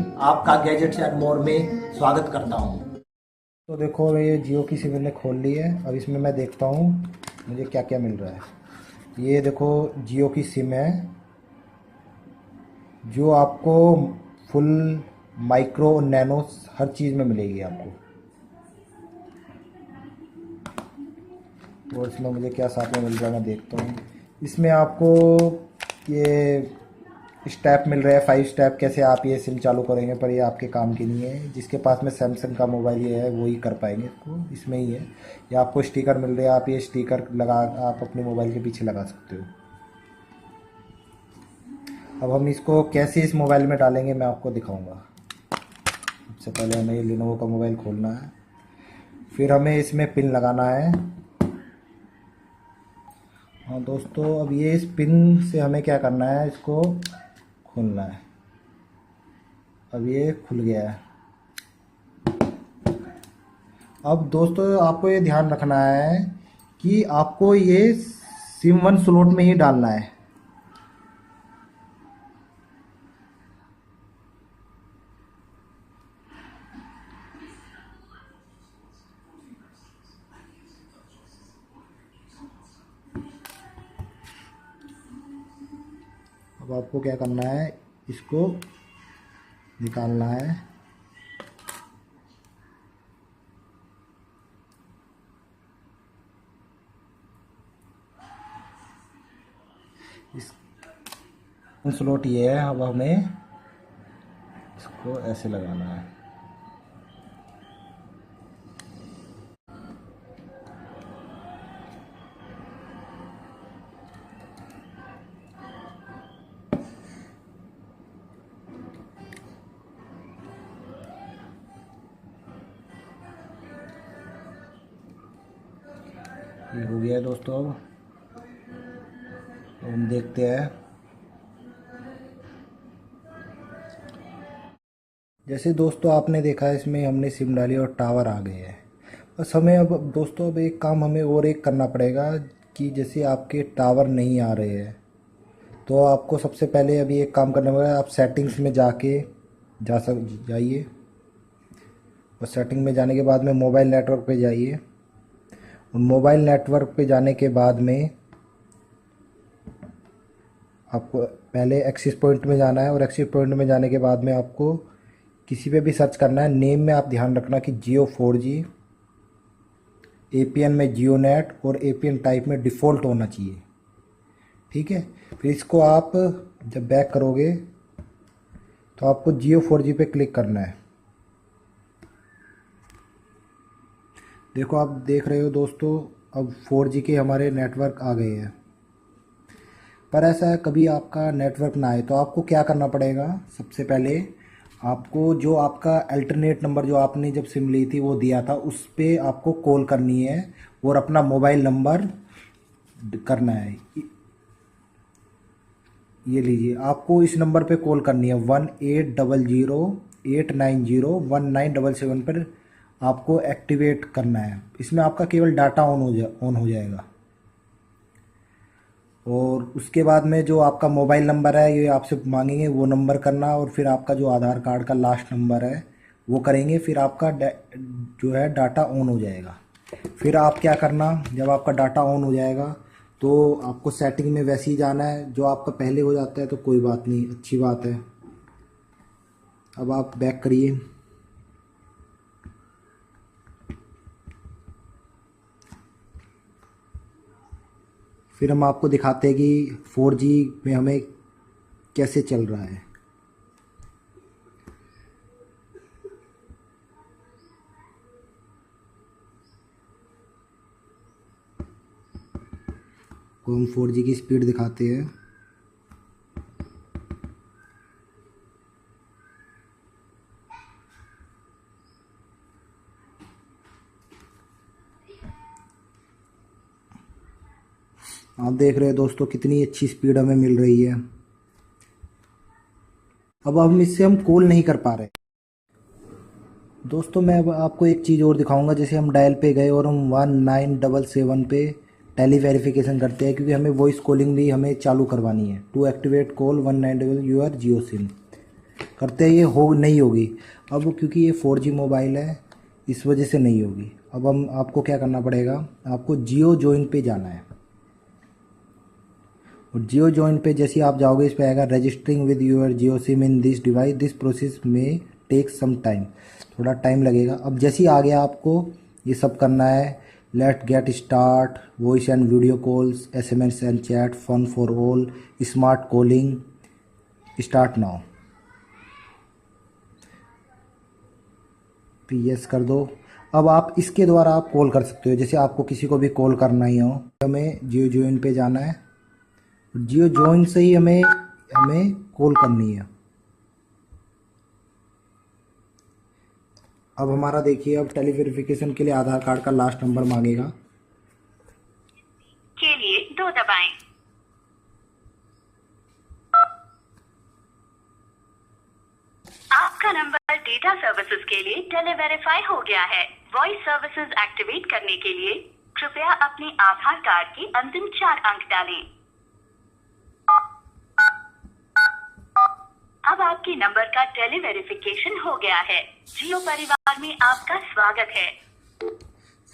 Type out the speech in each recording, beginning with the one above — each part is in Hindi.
आपका गैजेट्स एंड मोर में स्वागत करता हूं। तो देखो ये जियो की सिम मैंने खोल ली है। अब इसमें मैं देखता हूँ मुझे क्या क्या मिल रहा है। ये देखो जियो की सिम है जो आपको फुल माइक्रो नैनो हर चीज़ में मिलेगी आपको। और इसमें मुझे क्या साथ में मिल रहा है मैं देखता हूँ। इसमें आपको ये स्टेप मिल रहे हैं 5 स्टेप, कैसे आप ये सिम चालू करेंगे, पर ये आपके काम की नहीं है। जिसके पास में सैमसंग का मोबाइल ये है वो ही कर पाएंगे इसको, इसमें ही है। या आपको स्टिकर मिल रहे हैं, आप ये स्टिकर लगा आप अपने मोबाइल के पीछे लगा सकते हो। अब हम इसको कैसे इस मोबाइल में डालेंगे मैं आपको दिखाऊंगा। सबसे पहले हमें ये लेनोवो का मोबाइल खोलना है, फिर हमें इसमें पिन लगाना है। हाँ दोस्तों, अब ये इस पिन से हमें क्या करना है, इसको खोलना है। अब ये खुल गया है। अब दोस्तों आपको ये ध्यान रखना है कि आपको ये सिम 1 स्लॉट में ही डालना है। अब आपको क्या करना है, इसको निकालना है। इस स्लॉट ये है। अब हमें इसको ऐसे लगाना है। ये हो गया है दोस्तों। अब हम देखते हैं। जैसे दोस्तों आपने देखा इसमें हमने सिम डाली और टावर आ गए हैं। बस हमें अब दोस्तों अब एक काम हमें और एक करना पड़ेगा कि जैसे आपके टावर नहीं आ रहे हैं तो आपको सबसे पहले अभी एक काम करना पड़ेगा। आप सेटिंग्स में जाइए, और सेटिंग में जाने के बाद में मोबाइल नेटवर्क पे जाइए। और मोबाइल नेटवर्क पे जाने के बाद में आपको पहले एक्सिस पॉइंट में जाना है, और एक्सिस पॉइंट में जाने के बाद में आपको किसी पे भी सर्च करना है। नेम में आप ध्यान रखना कि जियो 4G, एपीएन में जियो नेट, और एपीएन टाइप में डिफ़ॉल्ट होना चाहिए। ठीक है, फिर इसको आप जब बैक करोगे तो आपको जियो 4G पे क्लिक करना है। देखो आप देख रहे हो दोस्तों, अब 4G के हमारे नेटवर्क आ गए हैं। पर ऐसा है कभी आपका नेटवर्क ना आए तो आपको क्या करना पड़ेगा। सबसे पहले आपको जो आपका अल्टरनेट नंबर जो आपने जब सिम ली थी वो दिया था, उस पे आपको कॉल करनी है और अपना मोबाइल नंबर करना है। ये लीजिए, आपको इस नंबर पे कॉल करनी है 1800 890 1977 पर आपको एक्टिवेट करना है। इसमें आपका केवल डाटा ऑन हो जाएगा। और उसके बाद में जो आपका मोबाइल नंबर है ये आपसे मांगेंगे, वो नंबर करना, और फिर आपका जो आधार कार्ड का लास्ट नंबर है वो करेंगे। फिर आपका जो है डाटा ऑन हो जाएगा। फिर आप क्या करना, जब आपका डाटा ऑन हो जाएगा तो आपको सेटिंग में वैसे ही जाना है। जो आपका पहले हो जाता है तो कोई बात नहीं, अच्छी बात है। अब आप बैक करिए। फिर हम आपको दिखाते हैं कि 4G में हमें कैसे चल रहा है। को हम 4G की स्पीड दिखाते हैं। आप देख रहे हैं दोस्तों कितनी अच्छी स्पीड हमें मिल रही है। अब हम इससे हम कॉल नहीं कर पा रहे दोस्तों। मैं अब आपको एक चीज़ और दिखाऊंगा। जैसे हम डायल पे गए और हम 1977 पे टेली वेरिफिकेशन करते हैं, क्योंकि हमें वॉइस कॉलिंग भी हमें चालू करवानी है। To activate call 1977 your Jio SIM. करते हैं ये हो नहीं होगी। अब क्योंकि ये 4G मोबाइल है इस वजह से नहीं होगी। अब हम आपको क्या करना पड़ेगा, आपको जियो जॉइन पे जाना है। और जियो जॉइन पे जैसे आप जाओगे इस पे आएगा registering with your Jio SIM in this device, this process में टेक सम टाइम, थोड़ा टाइम लगेगा। अब जैसे ही आ गया आपको ये सब करना है, let get start, voice and video calls, SMS and chat, fun for all, smart calling, start now, yes कर दो। अब आप इसके द्वारा आप कॉल कर सकते हो, जैसे आपको किसी को भी कॉल करना ही हो, हमें जियो जॉइन पे जाना है। जियो जॉइन से ही हमें हमें कॉल करनी है। अब हमारा देखिए, अब टेली वेरिफिकेशन के लिए आधार कार्ड का लास्ट नंबर मांगेगा। के लिए 2 दबाएं। आपका नंबर डेटा सर्विसेज के लिए टेली वेरीफाई हो गया है। वॉइस सर्विसेज एक्टिवेट करने के लिए कृपया अपने आधार कार्ड के अंतिम 4 अंक डालें। अब आपके नंबर का टेली वेरिफिकेशन हो गया है। जियो परिवार में आपका स्वागत है।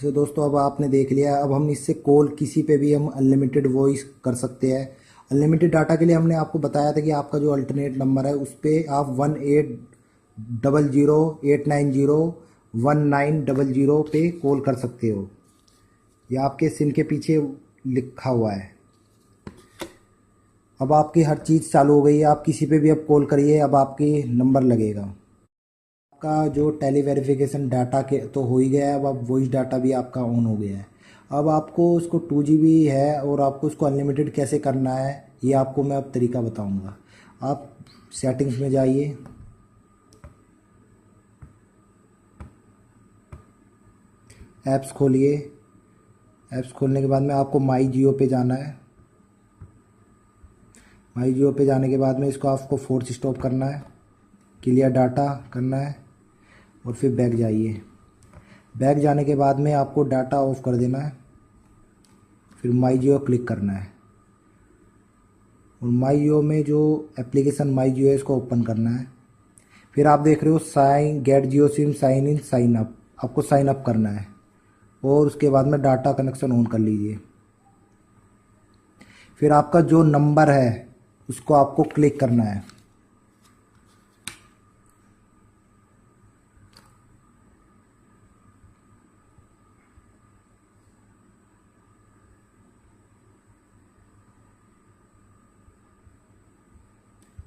तो दोस्तों अब आपने देख लिया। अब हम इससे कॉल किसी पे भी हम अनलिमिटेड वॉइस कर सकते हैं। अनलिमिटेड डाटा के लिए हमने आपको बताया था कि आपका जो अल्टरनेट नंबर है उस पर आप 1800-890-1900 पे कॉल कर सकते हो। ये आपके सिम के पीछे लिखा हुआ है। अब आपकी हर चीज़ चालू हो गई है, आप किसी पे भी अब कॉल करिए, अब आपकी नंबर लगेगा। आपका जो टेली वेरिफिकेशन डाटा के तो हो ही गया है, अब वॉइस डाटा भी आपका ऑन हो गया है। अब आपको उसको 2GB है और आपको उसको अनलिमिटेड कैसे करना है ये आपको मैं अब तरीका बताऊंगा। आप सेटिंग्स में जाइए, ऐप्स खोलिए। ऐप्स खोलने के बाद में आपको माई जियो पे जाना है। माई जियो पे जाने के बाद में इसको आपको फोर्स स्टॉप करना है, क्लियर डाटा करना है और फिर बैक जाइए। बैक जाने के बाद में आपको डाटा ऑफ कर देना है, फिर माई जियो क्लिक करना है और माई जियो में जो एप्लीकेशन माई जियो है इसको ओपन करना है। फिर आप देख रहे हो sign get Jio SIM sign in sign up, आपको साइन अप करना है और उसके बाद में डाटा कनेक्शन ऑन कर लीजिए। फिर आपका जो नंबर है उसको आपको क्लिक करना है।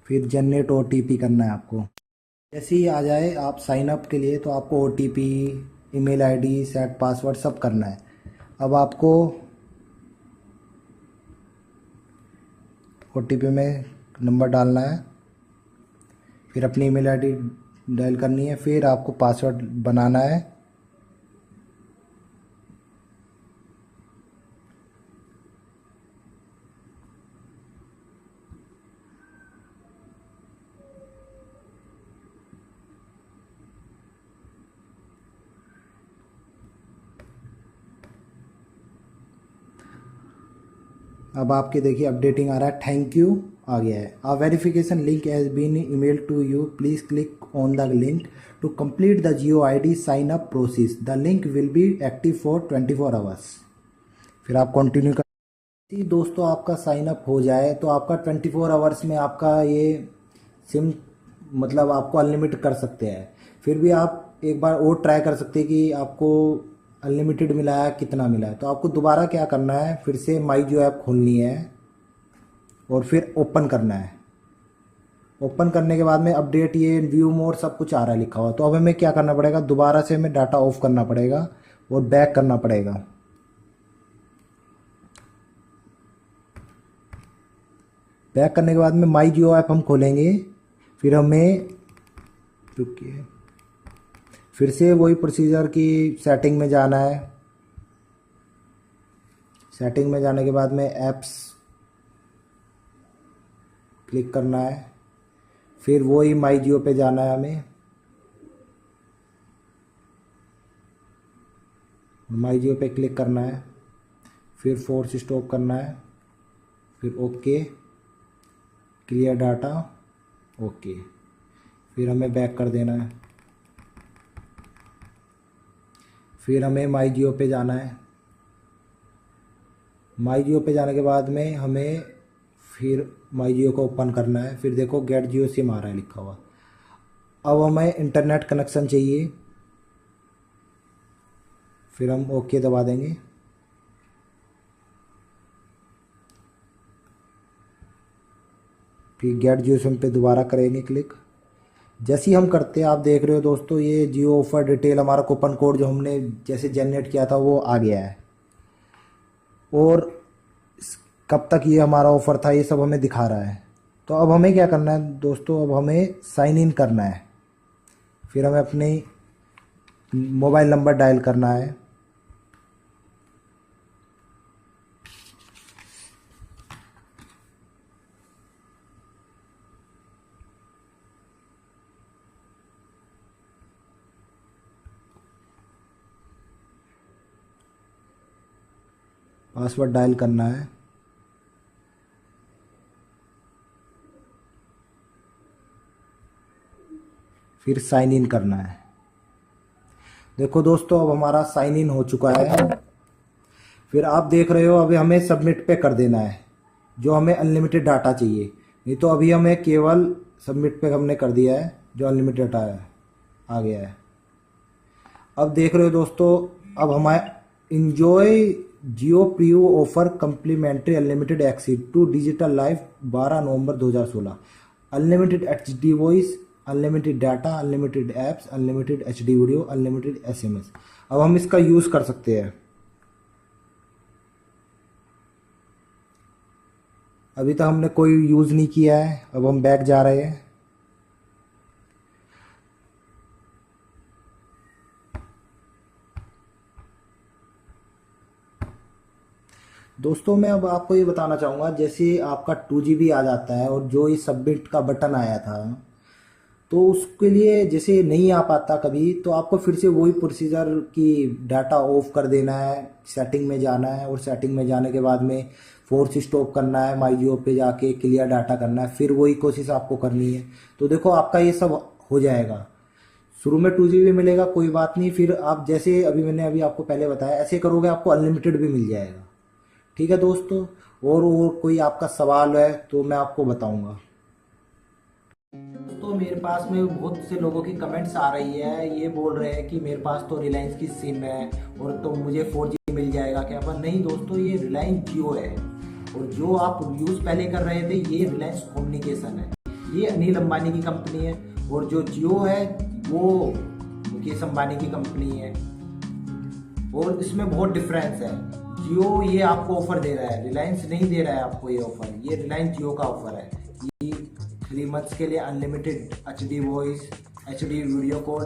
फिर जनरेट OTP करना है आपको। जैसे ही आ जाए आप साइन अप के लिए तो आपको OTP, email ID, set password सब करना है। अब आपको OTP में नंबर डालना है, फिर अपनी ईमेल आईडी डायल करनी है, फिर आपको पासवर्ड बनाना है। अब आपके देखिए अपडेटिंग आ रहा है, थैंक यू आ गया है। A verification link has been email to you, please click on the link to complete the Jio ID sign up process, the link will be active for 24 hours. फिर आप कंटिन्यू कर। दोस्तों आपका साइन अप हो जाए तो आपका 24 आवर्स में आपका ये सिम मतलब आपको अनलिमिटेड कर सकते हैं। फिर भी आप एक बार और ट्राई कर सकते हैं कि आपको अनलिमिटेड मिला है कितना मिला है। तो आपको दोबारा क्या करना है, फिर से माई जियो ऐप खोलनी है और फिर ओपन करना है। ओपन करने के बाद में अपडेट ये व्यू मोर सब कुछ आ रहा है लिखा हुआ। तो अब हमें क्या करना पड़ेगा, दोबारा से हमें डाटा ऑफ करना पड़ेगा और बैक करना पड़ेगा। बैक करने के बाद में माई जियो ऐप हम खोलेंगे। फिर हमें रुकिए, फिर से वही प्रोसीजर की सेटिंग में जाना है। सेटिंग में जाने के बाद में ऐप्स क्लिक करना है, फिर वही माई जियो पे जाना है हमें। माई जियो पे क्लिक करना है, फिर फोर्स स्टॉप करना है, फिर ओके, क्लियर डाटा, ओके। फिर हमें बैक कर देना है। फिर हमें माई जियो पे जाना है। माई जियो पे जाने के बाद में हमें फिर माई जियो को ओपन करना है। फिर देखो गेट जियो सिम आ रहा है लिखा हुआ। अब हमें इंटरनेट कनेक्शन चाहिए। फिर हम ओके दबा देंगे। फिर गेट जियो सिम पे दोबारा करेंगे क्लिक। जैसे ही हम करते हैं आप देख रहे हो दोस्तों, ये जियो ऑफर डिटेल हमारा कूपन कोड जो हमने जैसे जनरेट किया था वो आ गया है। और कब तक ये हमारा ऑफ़र था ये सब हमें दिखा रहा है। तो अब हमें क्या करना है दोस्तों, अब हमें साइन इन करना है। फिर हमें अपने मोबाइल नंबर डायल करना है। पासवर्ड डायल करना है। फिर साइन इन करना है। देखो दोस्तों अब हमारा साइन इन हो चुका है। फिर आप देख रहे हो अभी हमें सबमिट पे कर देना है, जो हमें अनलिमिटेड डाटा चाहिए। नहीं तो अभी हमें केवल सबमिट पे हमने कर दिया है, जो अनलिमिटेड डाटा है आ गया है। अब देख रहे हो दोस्तों, अब हमारे enjoy Jio preview offer complimentary unlimited access to digital life 12 November 2016। Unlimited HD voice, unlimited data, unlimited apps, unlimited HD video, unlimited SMS। अब हम इसका यूज़ कर सकते हैं। अभी तक हमने कोई यूज़ नहीं किया है। अब हम बैक जा रहे हैं। दोस्तों मैं अब आपको ये बताना चाहूँगा, जैसे आपका 2GB आ जाता है और जो ये सबमिट का बटन आया था, तो उसके लिए जैसे नहीं आ पाता कभी, तो आपको फिर से वही प्रोसीजर की डाटा ऑफ कर देना है, सेटिंग में जाना है और सेटिंग में जाने के बाद में फोर्स स्टॉप करना है, माई जियो पे जाके क्लियर डाटा करना है, फिर वही कोशिश आपको करनी है। तो देखो आपका ये सब हो जाएगा। शुरू में 2GB मिलेगा, कोई बात नहीं, फिर आप जैसे मैंने अभी आपको पहले बताया ऐसे करोगे आपको अनलिमिटेड भी मिल जाएगा। ठीक है दोस्तों, और कोई आपका सवाल है तो मैं आपको बताऊंगा। तो मेरे पास में बहुत से लोगों की कमेंट्स आ रही है, ये बोल रहे हैं कि मेरे पास तो रिलायंस की सिम है और तो मुझे 4G मिल जाएगा क्या? पर नहीं दोस्तों, ये रिलायंस जियो है और जो आप यूज़ पहले कर रहे थे ये रिलायंस कम्युनिकेशन है। ये अनिल अंबानी की कंपनी है और जो जियो है वो मुकेश अंबानी की कंपनी है और इसमें बहुत डिफरेंस है। जियो ये आपको ऑफर दे रहा है, रिलायंस नहीं दे रहा है आपको ये ऑफर। ये रिलायंस जियो का ऑफर है। ये 3 मंथ्स के लिए unlimited HD voice, HD video call,